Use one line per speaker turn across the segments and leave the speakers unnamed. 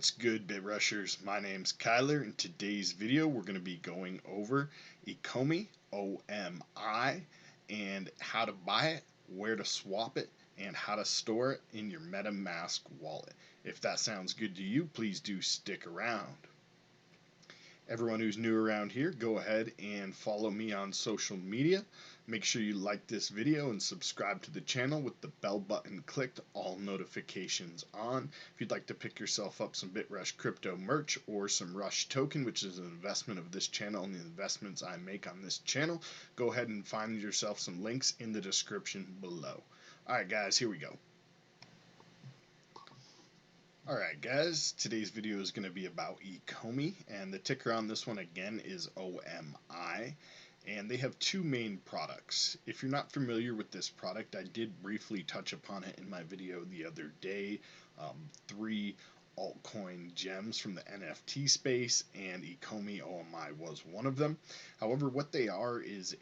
What's good, bit rushers? My name's Kyler. In today's video we're going to be going over Ecomi, OMI, and how to buy it, where to swap it, and how to store it in your MetaMask wallet. If that sounds good to you, please do stick around. Everyone who's new around here, go ahead and follow me on social media. Make sure you like this video and subscribe to the channel with the bell button clicked, all notifications on. If you'd like to pick yourself up some BitRush crypto merch or some Rush token, which is an investment of this channel and the investments I make on this channel, go ahead and find yourself some links in the description below. Alright guys, here we go. Alright guys, today's video is going to be about Ecomi, and the ticker on this one again is OMI, and they have two main products. If you're not familiar with this product, I did briefly touch upon it in my video the other day. 3 altcoin gems from the NFT space, and Ecomi OMI was one of them. However, what they are is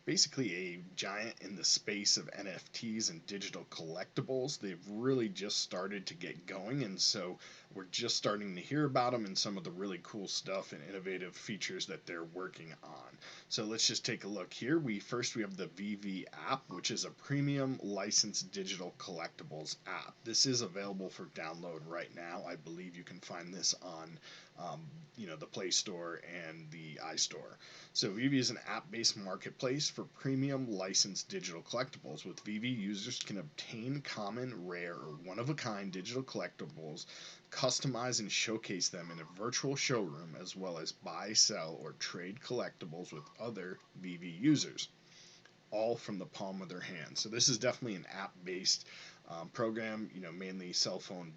basically a giant in the space of NFTs and digital collectibles. They've really just started to get going, and so we're just starting to hear about them and some of the really cool stuff and innovative features that they're working on. So let's just take a look here. First we have the VV app, which is a premium licensed digital collectibles app. This is available for download right now. I believe you can find this on the Play Store and the iStore. So VV is an app-based marketplace for premium licensed digital collectibles. With VV, users can obtain common, rare, or one-of-a-kind digital collectibles, customize and showcase them in a virtual showroom, as well as buy, sell, or trade collectibles with other VV users, all from the palm of their hand. So this is definitely an app-based program, mainly cell phone.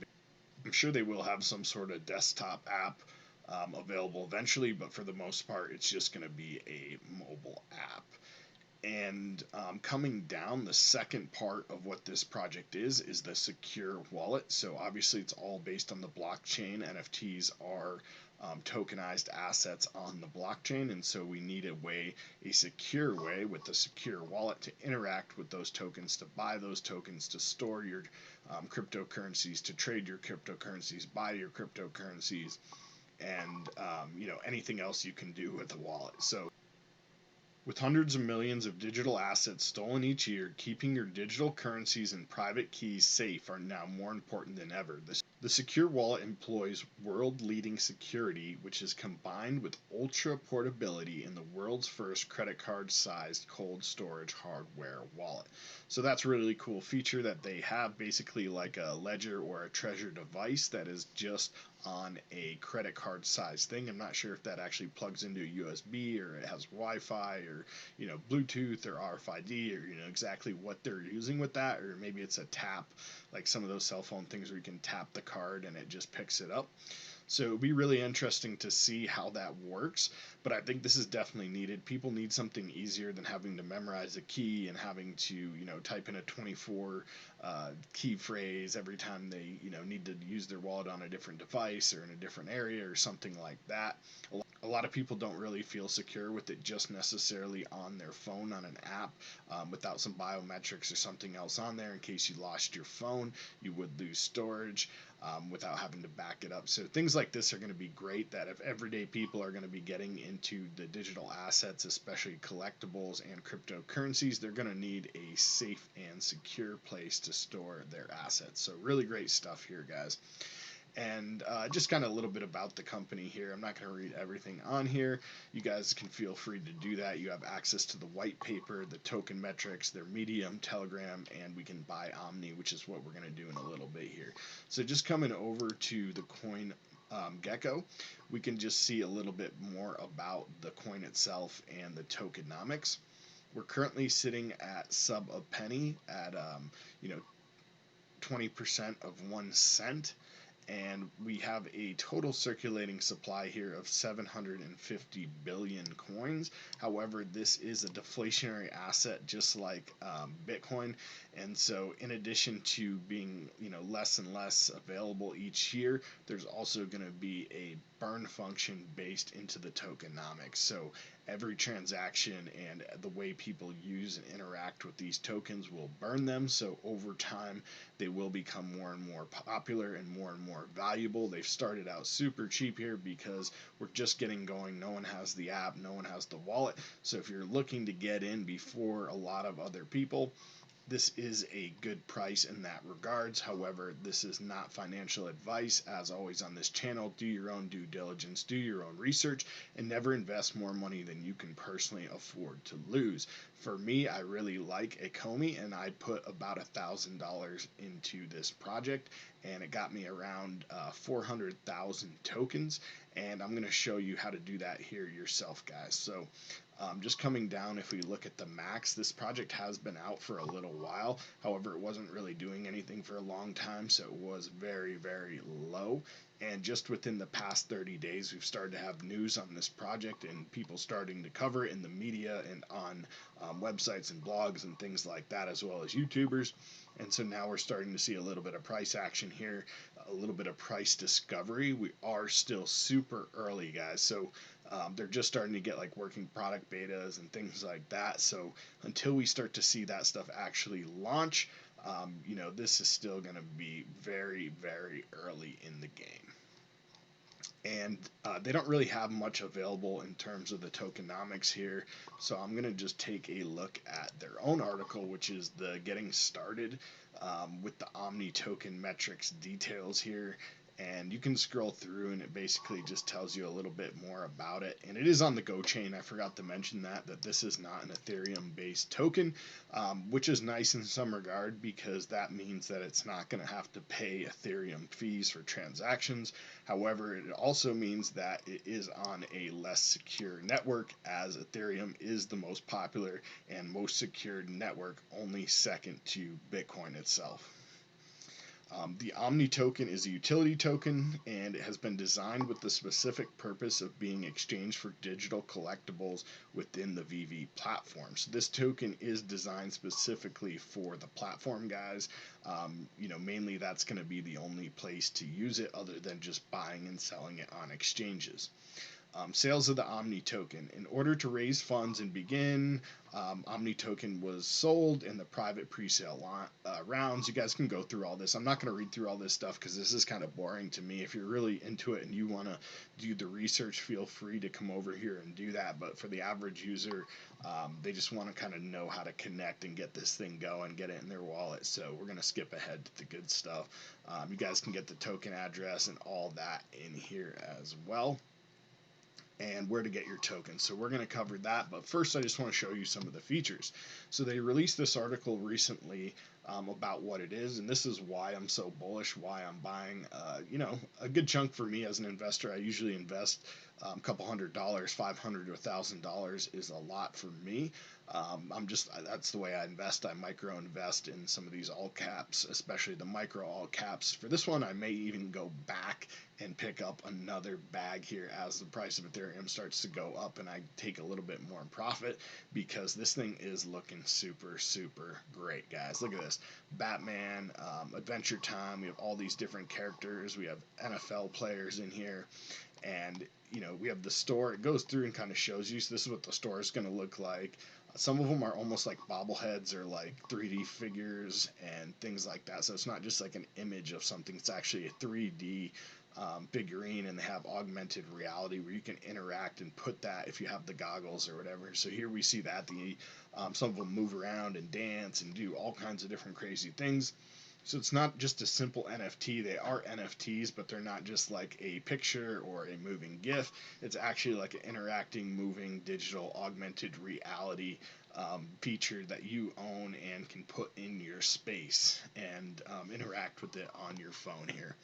I'm sure they will have some sort of desktop app available eventually, but for the most part it's just going to be a mobile app. And coming down, the second part of what this project is the secure wallet. So obviously it's all based on the blockchain. NFTs are tokenized assets on the blockchain, and so we need a secure way with the secure wallet to interact with those tokens, to buy those tokens, to store your cryptocurrencies, to trade your cryptocurrencies, buy your cryptocurrencies, and anything else you can do with the wallet. So with hundreds of millions of digital assets stolen each year, keeping your digital currencies and private keys safe are now more important than ever. The secure wallet employs world-leading security, which is combined with ultra portability in the world's first credit card-sized cold storage hardware wallet. So that's a really cool feature that they have, basically like a ledger or a treasure device that is just on a credit card size thing. I'm not sure if that actually plugs into a USB or it has Wi-Fi or Bluetooth or RFID or exactly what they're using with that, or maybe it's a tap, like some of those cell phone things where you can tap the card and it just picks it up. So it'll be really interesting to see how that works, but I think this is definitely needed. People need something easier than having to memorize a key and having to type in a 24 key phrase every time they need to use their wallet on a different device or in a different area or something like that. A lot of people don't really feel secure with it just necessarily on their phone on an app without some biometrics or something else on there in case you lost your phone. You would lose storage without having to back it up. So things like this are going to be great, that if everyday people are going to be getting into the digital assets, especially collectibles and cryptocurrencies, they're going to need a safe and secure place to store their assets. So really great stuff here, guys. And just kind of a little bit about the company here. I'm not going to read everything on here. You guys can feel free to do that. You have access to the white paper, the token metrics, their Medium, Telegram, and we can buy Omni, which is what we're going to do in a little bit here. So just coming over to the coin Gecko, we can just see a little bit more about the coin itself and the tokenomics. We're currently sitting at sub a penny at 20% of 1 cent. And we have a total circulating supply here of 750 billion coins. However, this is a deflationary asset just like Bitcoin, and so in addition to being less and less available each year, there's also going to be a burn function based into the tokenomics. So every transaction and the way people use and interact with these tokens will burn them. So over time, they will become more and more popular and more valuable. They've started out super cheap here because we're just getting going. No one has the app, no one has the wallet. So if you're looking to get in before a lot of other people, this is a good price in that regards. However, this is not financial advice. As always on this channel, do your own due diligence, do your own research, and never invest more money than you can personally afford to lose. For me, I really like Ecomi, and I put about $1,000 into this project, and it got me around 400,000 tokens. And I'm going to show you how to do that here yourself, guys. So just coming down, if we look at the max, this project has been out for a little while. However, it wasn't really doing anything for a long time, so it was very low. And just within the past 30 days, we've started to have news on this project and people starting to cover it in the media and on websites and blogs and things like that, as well as YouTubers. And so now we're starting to see a little bit of price action here, a little bit of price discovery. We are still super early, guys. So they're just starting to get like working product betas and things like that. So until we start to see that stuff actually launch, you know, this is still going to be very early in the game. And they don't really have much available in terms of the tokenomics here. So I'm going to just take a look at their own article, which is the getting started with the Omni Token metrics details here. And you can scroll through and it basically just tells you a little bit more about it. And it is on the GoChain. I forgot to mention that this is not an Ethereum based token, which is nice in some regard because that means that it's not going to have to pay Ethereum fees for transactions. However, it also means that it is on a less secure network, as Ethereum is the most popular and most secured network, only second to Bitcoin itself. The Omni Token is a utility token, and it has been designed with the specific purpose of being exchanged for digital collectibles within the VV platform. So this token is designed specifically for the platform, guys. You know, mainly that's going to be the only place to use it other than just buying and selling it on exchanges. Sales of the Omni Token. In order to raise funds and begin, Omni Token was sold in the private pre-sale rounds. You guys can go through all this. I'm not going to read through all this stuff because this is kind of boring to me. If you're really into it and you want to do the research, feel free to come over here and do that. But for the average user, they just want to kind of know how to connect and get this thing going, get it in their wallet. So we're going to skip ahead to the good stuff. You guys can get the token address and all that in here as well, and where to get your tokens. So we're going to cover that, but first I just want to show you some of the features. So they released this article recently about what it is, and this is why I'm so bullish, why I'm buying. You know, a good chunk for me as an investor. I usually invest a couple $100, $500 to $1,000 is a lot for me. That's the way I invest. I micro invest in some of these all caps, especially the micro all caps. For this one, I may even go back and pick up another bag here as the price of Ethereum starts to go up and I take a little bit more profit, because this thing is looking super great, guys. Look at this. Batman, Adventure Time. We have all these different characters. We have NFL players in here. And, you know, we have the store. It goes through and kind of shows you. So this is what the store is going to look like. Some of them are almost like bobbleheads or like 3D figures and things like that. So it's not just like an image of something. It's actually a 3D figurine, and they have augmented reality where you can interact and put that if you have the goggles or whatever. So here we see that some of them move around and dance and do all kinds of different crazy things. So it's not just a simple NFT. They are NFTs, but they're not just like a picture or a moving GIF. It's actually like an interacting, moving, digital, augmented reality feature that you own and can put in your space and interact with it on your phone here.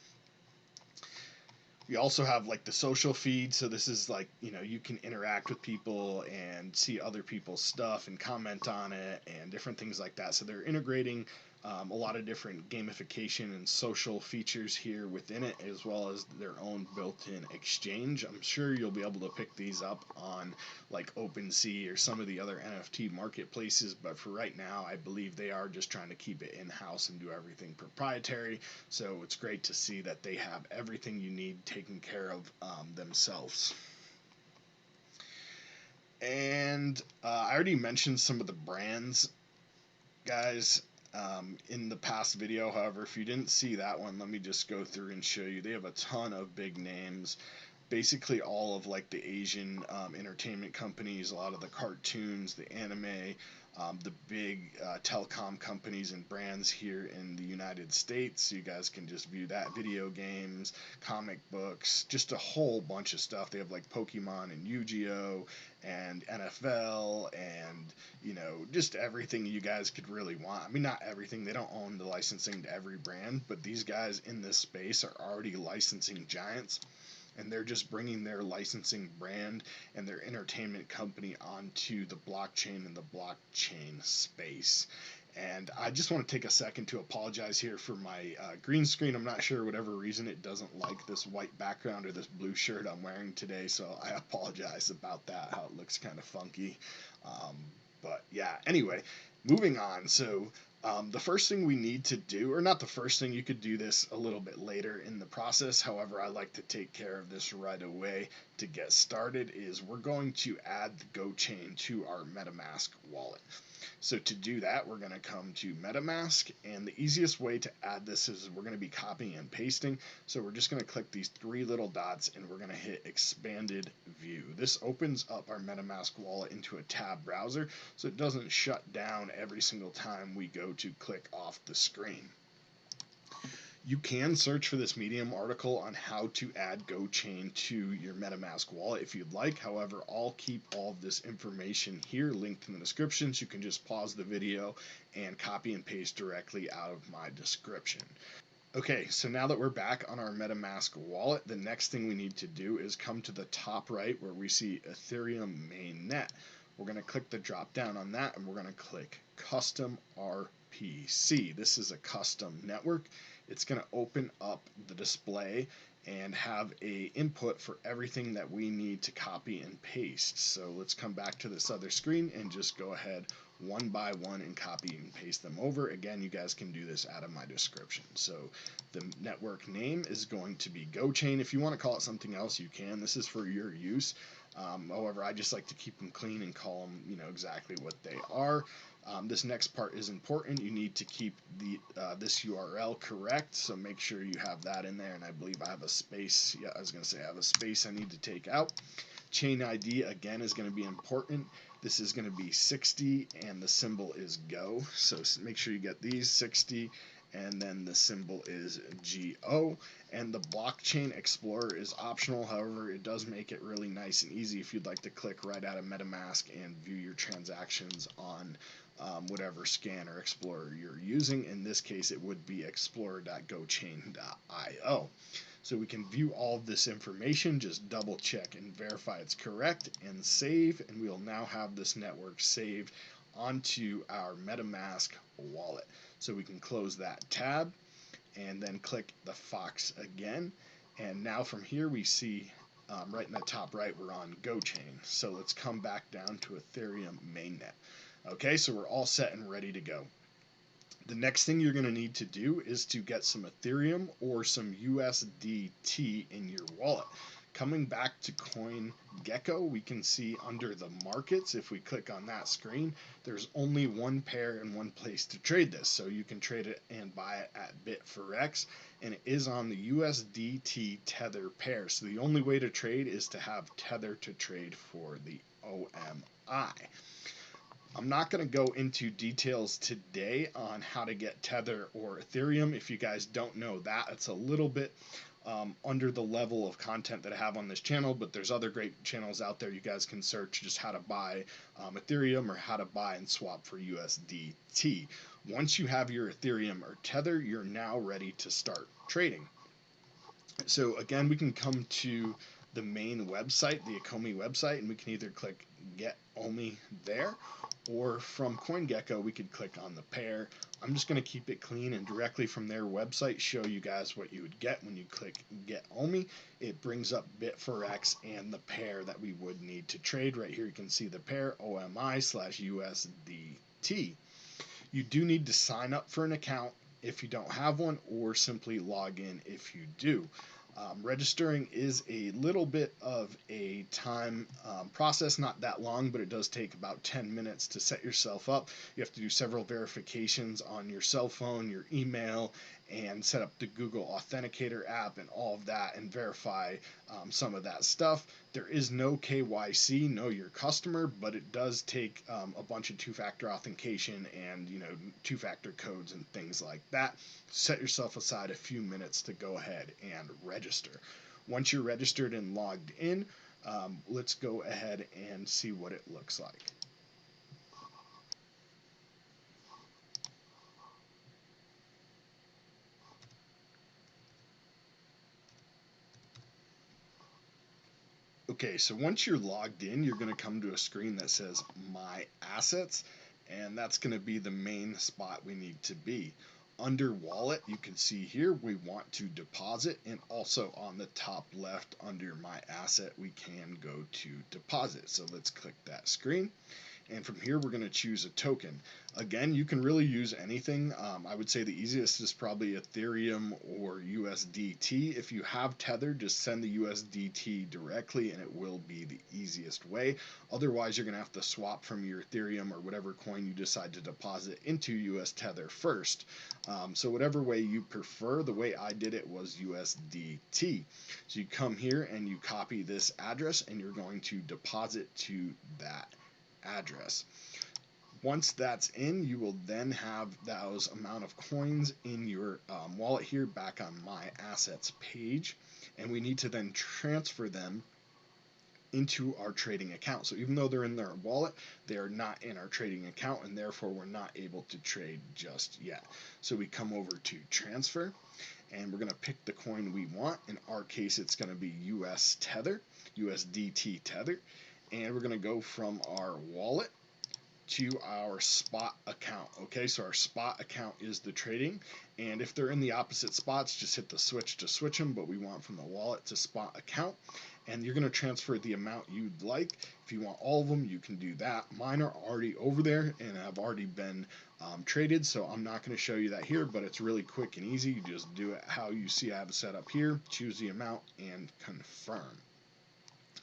We also have like the social feed, so this is like, you know, you can interact with people and see other people's stuff and comment on it and different things like that. So they're integrating A lot of different gamification and social features here within it, as well as their own built-in exchange. I'm sure you'll be able to pick these up on like OpenSea or some of the other NFT marketplaces, but for right now, I believe they are just trying to keep it in-house and do everything proprietary. So it's great to see that they have everything you need taken care of themselves. And I already mentioned some of the brands, guys, in the past video. However, if you didn't see that one, let me just go through and show you. They have a ton of big names, basically all of like the Asian entertainment companies, a lot of the cartoons, the anime, the big telecom companies and brands here in the United States. So you guys can just view that. Video games, comic books, just a whole bunch of stuff. They have like Pokemon and Yu-Gi-Oh! And NFL and, you know, just everything you guys could really want. I mean, not everything. They don't own the licensing to every brand, but these guys in this space are already licensing giants, and they're just bringing their licensing brand and their entertainment company onto the blockchain and the blockchain space. And I just want to take a second to apologize here for my green screen. I'm not sure, whatever reason, it doesn't like this white background or this blue shirt I'm wearing today, so I apologize about that, how it looks kind of funky. But yeah, anyway, moving on. So the first thing we need to do, or not the first thing, you could do this a little bit later in the process. However, I like to take care of this right away to get started, is we're going to add the GoChain to our MetaMask wallet. So to do that, we're going to come to MetaMask, and the easiest way to add this is we're going to be copying and pasting. So we're just going to click these three little dots, and we're going to hit Expanded View. This opens up our MetaMask wallet into a tab browser, so it doesn't shut down every single time we go to click off the screen. You can search for this Medium article on how to add GoChain to your MetaMask wallet if you'd like. However, I'll keep all of this information here linked in the description, so you can just pause the video and copy and paste directly out of my description. Okay, so now that we're back on our MetaMask wallet, the next thing we need to do is come to the top right where we see Ethereum mainnet. We're going to click the drop down on that, and we're going to click Custom RPC. This is a custom network. It's going to open up the display and have a input for everything that we need to copy and paste. So let's come back to this other screen and just go ahead one by one and copy and paste them over. Again, you guys can do this out of my description. So the network name is going to be GoChain. If you want to call it something else, you can. This is for your use. However, I just like to keep them clean and call them, you know, exactly what they are. This next part is important. You need to keep this URL correct, so make sure you have that in there. And I believe I have a space. Yeah, I was going to say I have a space I need to take out. Chain ID, again, is going to be important. This is going to be 60, and the symbol is Go. So make sure you get these 60, and then the symbol is GO. And the Blockchain Explorer is optional. However, it does make it really nice and easy if you'd like to click right out of MetaMask and view your transactions on whatever scan or explorer you're using. In this case, it would be explorer.gochain.io. So we can view all of this information, just double check and verify it's correct, and save, and we'll now have this network saved onto our MetaMask wallet. So we can close that tab and then click the Fox again, and now from here we see right in the top right we're on GoChain. So let's come back down to Ethereum mainnet. Okay, so we're all set and ready to go. The next thing you're going to need to do is to get some Ethereum or some USDT in your wallet. Coming back to CoinGecko, we can see under the markets, if we click on that screen, there's only one pair and one place to trade this. So you can trade it and buy it at Bit4X, and it is on the USDT Tether pair. So the only way to trade is to have Tether to trade for the OMI. I'm not going to go into details today on how to get Tether or Ethereum. If you guys don't know that, it's a little bit under the level of content that I have on this channel, but there's other great channels out there. You guys can search just how to buy Ethereum or how to buy and swap for USDT. Once you have your Ethereum or Tether, you're now ready to start trading. So again, we can come to the main website, the Ecomi website, and we can either click Get OMI there, or from CoinGecko, we could click on the pair. I'm just going to keep it clean and directly from their website show you guys what you would get when you click Get OMI. It brings up Bitforex and the pair that we would need to trade. Right here you can see the pair OMI/USDT. You do need to sign up for an account if you don't have one, or simply log in if you do. Registering is a little bit of a time process, not that long, but it does take about 10 minutes to set yourself up. You have to do several verifications on your cell phone, your email, and set up the Google Authenticator app and all of that, and verify some of that stuff. There is no KYC, know your customer, but it does take a bunch of two-factor authentication and two-factor codes and things like that. Set yourself aside a few minutes to go ahead and register. Once you're registered and logged in, let's go ahead and see what it looks like. Okay, so once you're logged in, you're going to come to a screen that says My Assets, and that's going to be the main spot we need to be. Under Wallet, you can see here we want to deposit, and also on the top left under My Asset, we can go to Deposit. So let's click that screen. And from here, we're going to choose a token. Again, you can really use anything. I would say the easiest is probably Ethereum or USDT. If you have Tether, just send the USDT directly and it will be the easiest way. Otherwise, you're going to have to swap from your Ethereum or whatever coin you decide to deposit into US Tether first. So whatever way you prefer, the way I did it was USDT. So you come here and you copy this address and you're going to deposit to that address. Once that's in, you will then have those amount of coins in your wallet here back on My Assets page, and we need to then transfer them into our trading account. So even though they're in their wallet, they are not in our trading account, and therefore we're not able to trade just yet. So we come over to transfer, and we're going to pick the coin we want. In our case, it's going to be US Tether, USDT Tether. And we're going to go from our wallet to our spot account. Okay, so our spot account is the trading, and if they're in the opposite spots, just hit the switch to switch them, but we want from the wallet to spot account. And you're going to transfer the amount you'd like. If you want all of them, you can do that. Mine are already over there and have already been traded, so I'm not going to show you that here, but it's really quick and easy. You just do it how you see I have it set up here, choose the amount, and confirm.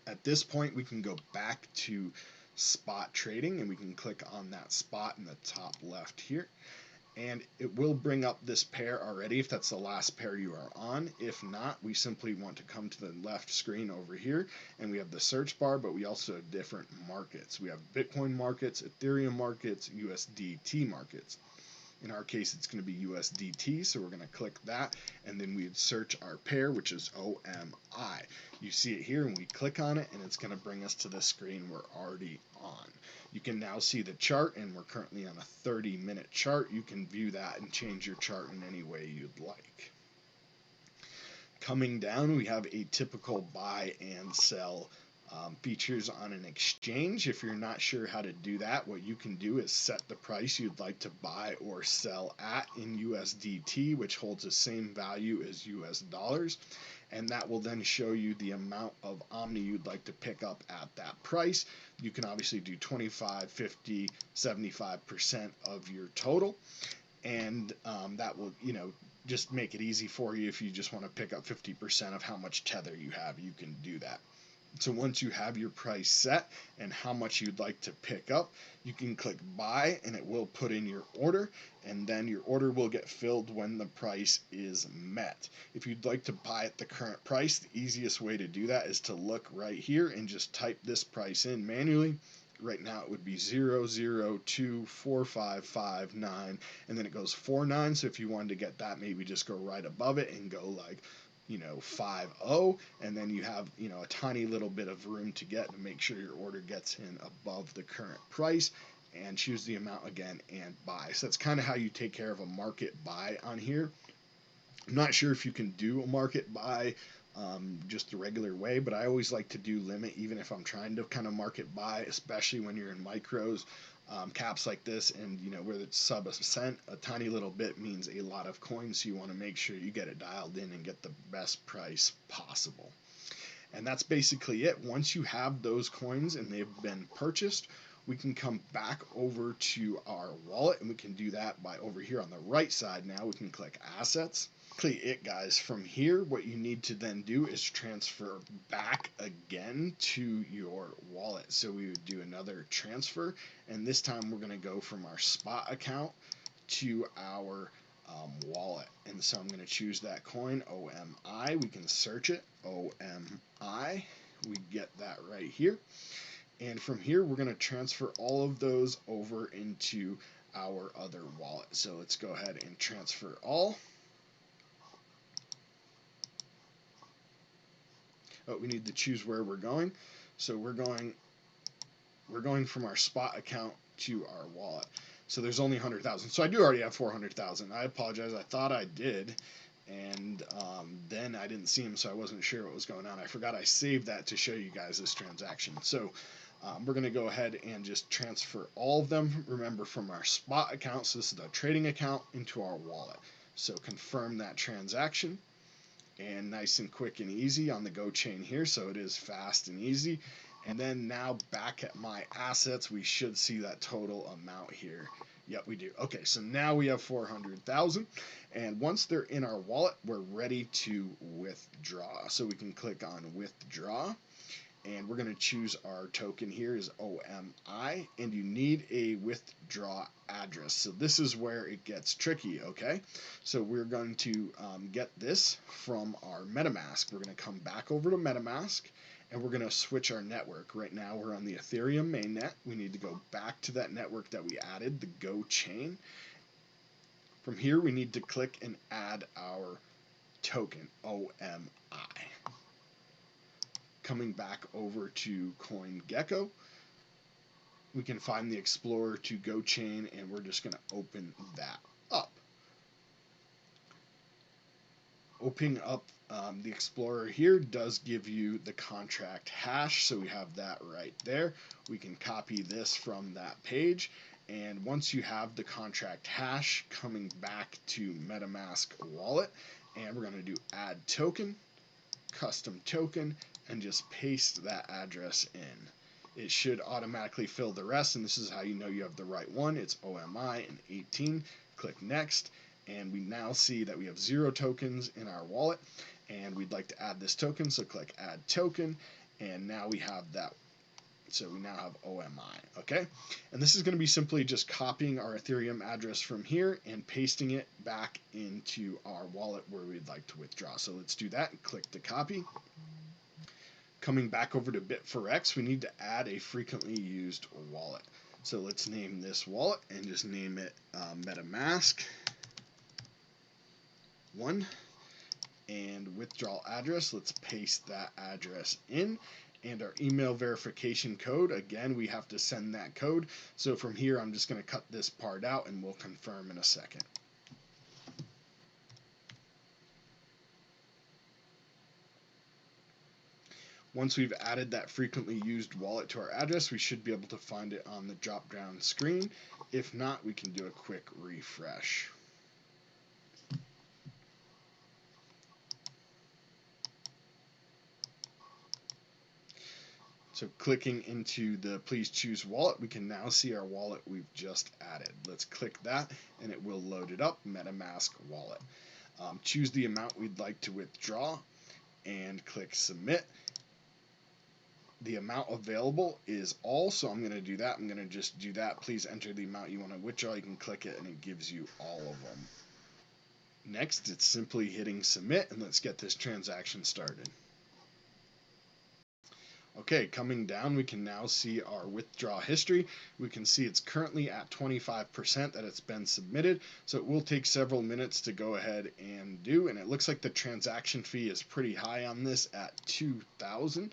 At this point, we can go back to spot trading, and we can click on that spot in the top left here, and it will bring up this pair already if that's the last pair you are on. If not, we simply want to come to the left screen over here, and we have the search bar, but we also have different markets. We have Bitcoin markets, Ethereum markets, USDT markets. In our case, it's going to be USDT, so we're going to click that, and then we'd search our pair, which is OMI. You see it here, and we click on it, and it's going to bring us to the screen we're already on. You can now see the chart, and we're currently on a 30-minute chart. You can view that and change your chart in any way you'd like. Coming down, we have a typical buy and sell features on an exchange. If you're not sure how to do that, what you can do is set the price you'd like to buy or sell at in USDT, which holds the same value as US dollars, and that will then show you the amount of Omni you'd like to pick up at that price. You can obviously do 25, 50, 75% of your total, and that will just make it easy for you. If you just want to pick up 50% of how much Tether you have, you can do that. So once you have your price set and how much you'd like to pick up, you can click buy, and it will put in your order, and then your order will get filled when the price is met. If you'd like to buy at the current price, the easiest way to do that is to look right here and just type this price in manually. Right now it would be 0024559, and then it goes 49. So if you wanted to get that, maybe just go right above it and go like 50, and then you have a tiny little bit of room to get to make sure your order gets in above the current price, and choose the amount again and buy. So that's kind of how you take care of a market buy on here. I'm not sure if you can do a market buy just the regular way, but I always like to do limit even if I'm trying to kind of market buy, especially when you're in micros. Caps like this, and where it's sub a cent, a tiny little bit means a lot of coins, so you want to make sure you get it dialed in and get the best price possible. And that's basically it. Once you have those coins and they've been purchased, we can come back over to our wallet, and we can do that by over here on the right side. Now we can click assets. It, guys. From here, what you need to then do is transfer back again to your wallet. So we would do another transfer, and this time we're going to go from our spot account to our wallet. And so I'm going to choose that coin, OMI. We can search it, OMI. We get that right here. And from here, we're going to transfer all of those over into our other wallet. So let's go ahead and transfer all. Oh, we need to choose where we're going. So we're going from our spot account to our wallet. So there's only 100,000. So I do already have 400,000. I apologize. I thought I did, and then I didn't see them, so I wasn't sure what was going on. I forgot I saved that to show you guys this transaction. So we're going to go ahead and just transfer all of them, remember, from our spot account, so this is the trading account, into our wallet. So confirm that transaction. And nice and quick and easy on the GoChain here, so it is fast and easy. And then now back at my assets, we should see that total amount here. Yep, we do. Okay, so now we have 400,000, and once they're in our wallet, we're ready to withdraw. So we can click on withdraw, and we're going to choose our token here is OMI, and you need a withdraw address. So this is where it gets tricky, okay? So we're going to get this from our MetaMask. We're going to come back over to MetaMask, and we're going to switch our network. Right now we're on the Ethereum mainnet. We need to go back to that network that we added, the GoChain. From here, we need to click and add our token, OMI. Coming back over to CoinGecko, we can find the Explorer to GoChain, and we're just going to open that up. Opening up the Explorer here does give you the contract hash, so we have that right there. We can copy this from that page, and once you have the contract hash, coming back to MetaMask wallet, and we're going to do add token, custom token, and just paste that address in. It should automatically fill the rest, and this is how you know you have the right one. It's OMI and 18. Click next, and we now see that we have 0 tokens in our wallet, and we'd like to add this token, so click add token, and now we have that. So we now have OMI, okay? And this is going to be simply just copying our Ethereum address from here and pasting it back into our wallet where we'd like to withdraw. So let's do that and click to copy. Coming back over to Bit4X, we need to add a frequently used wallet. So let's name this wallet and just name it MetaMask 1. And withdrawal address, let's paste that address in. And our email verification code, again, we have to send that code. So from here, I'm just going to cut this part out, and we'll confirm in a second. Once we've added that frequently used wallet to our address, we should be able to find it on the drop-down screen. If not, we can do a quick refresh. So clicking into the please choose wallet, we can now see our wallet we've just added. Let's click that, and it will load it up, MetaMask wallet. Choose the amount we'd like to withdraw, and click submit. The amount available is all, so I'm going to do that. I'm going to just do that. Please enter the amount you want to withdraw. You can click it, and it gives you all of them. Next, it's simply hitting submit, and let's get this transaction started. Okay, coming down, we can now see our withdrawal history. We can see it's currently at 25% that it's been submitted, so it will take several minutes to go ahead and do, and it looks like the transaction fee is pretty high on this at 2,000.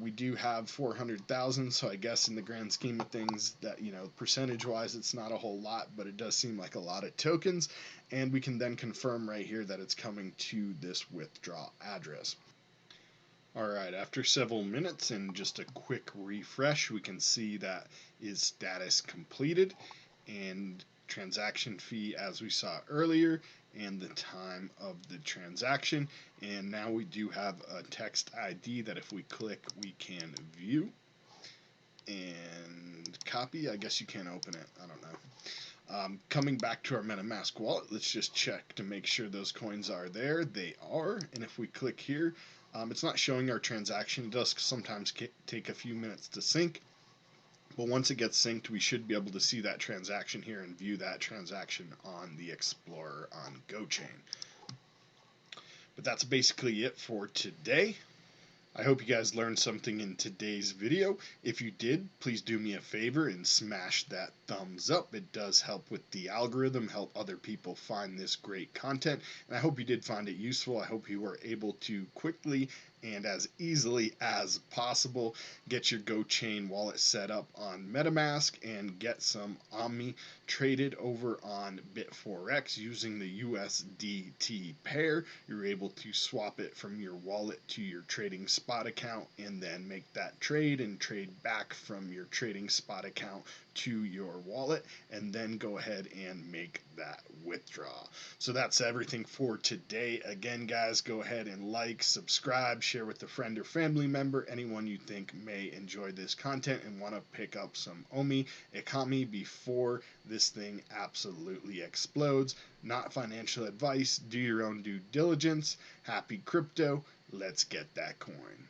We do have 400,000, so I guess in the grand scheme of things that, percentage-wise it's not a whole lot, but it does seem like a lot of tokens, and we can then confirm right here that it's coming to this withdrawal address. Alright, after several minutes and just a quick refresh, we can see that is status completed and transaction fee as we saw earlier and the time of the transaction. And now we do have a text ID that if we click we can view and copy. I guess you can't open it. I don't know. Coming back to our MetaMask wallet, let's just check to make sure those coins are there. They are, and if we click here, it's not showing our transaction. It does sometimes take a few minutes to sync, but once it gets synced, we should be able to see that transaction here and view that transaction on the Explorer on GoChain. But that's basically it for today. I hope you guys learned something in today's video. If you did, please do me a favor and smash that thumbs up. It does help with the algorithm, help other people find this great content, and I hope you did find it useful. I hope you were able to quickly and as easily as possible get your GoChain wallet set up on MetaMask and get some Omni traded over on Bit4X using the USDT pair. You're able to swap it from your wallet to your trading spot account and then make that trade and trade back from your trading spot account to your wallet and then go ahead and make that withdrawal. So that's everything for today. Again, guys, go ahead and like, subscribe, share with a friend or family member, anyone you think may enjoy this content and want to pick up some OMI Ecomi before this thing absolutely explodes. Not financial advice. Do your own due diligence. Happy crypto. Let's get that coin.